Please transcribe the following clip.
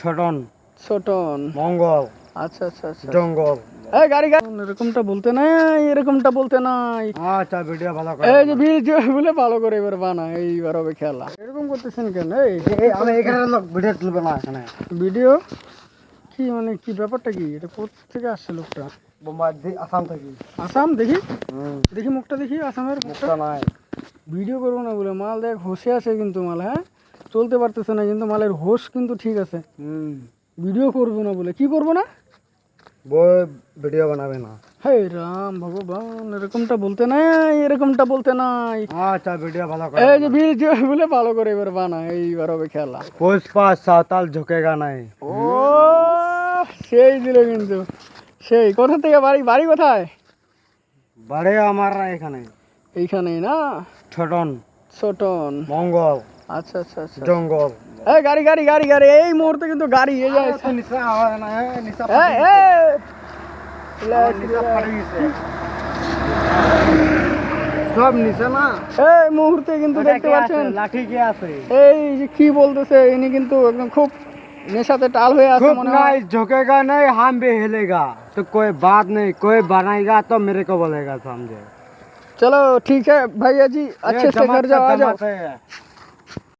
ছোটন ছোটন মঙ্গল আচ্ছা আচ্ছা আচ্ছা জঙ্গল। এই গাড়ি গাড়ি এরকমটা বলতে নাই, এরকমটা বলতে নাই। আচ্ছা ভিডিও ভালো করে এই যে ভিডিও বলে ভালো করে এবার বানা, এইবার হবে খেলা। এরকম করতেছেন কেন? এই আমি এখানে লোক ভিডিও তুলবে না এখানে। ভিডিও কি মানে কি ব্যাপারটা কি? এটা কোথা থেকে আসছে লোকটা? বোম্বাই আসাম থেকে। আসাম? দেখি দেখি মুখটা দেখি আসামের মুখটা। মুখটা নাই। ভিডিও করবো না বলে মাল দেখ হোশে আছে কিন্তু মাল, হ্যাঁ চলতে পারতেছে না কিন্তু মালের হোশ কিন্তু ঠিক আছে। ভিডিও করবো না বলে কি করবো না? বই ভিডিও বানাবে না। হে রাম ভগবান, এরকমটা বলতে নাই, এরকমটা বলতে নাই। আচ্ছা ভিডিও ভালো করে এই যে ভিডিও বলে ভালো করে এবার বানা, এইবার হবে খেলা। পুষ্পা সাঁওতাল ঝুঁকেগা নাই। ও সেই দিল কিন্তু, সেই কোথা থেকে বাড়ি? বাড়ি কোথায়? বাড়ি আমার এখানে এইখানেই না? ছোটন ছোটন মঙ্গল আচ্ছা আচ্ছা আচ্ছা। জঙ্গল। এই গাড়ি গাড়ি গাড়ি গাড়ি, এই মুহূর্তে কিন্তু গাড়ি এই যায়। নিশা হয় না, নিশা এই এই সব নিশা না। এই মুহূর্তে কিন্তু দেখতে পাচ্ছেন লাঠি কে আছে? এই যে কি বলতেছে ইনি কিন্তু একদম খুব নেশাতে টাল হয়ে আছে खूब মনে হয়। नहीं झुकेगा नहीं, हम भी हिलेगा तो कोई बात नहीं, कोई बनाएगा तो मेरे को बोलेगा समझे। चलो ठीक है भैया जी, अच्छे से घर जाओ, आ जाओ। जमाते हैं।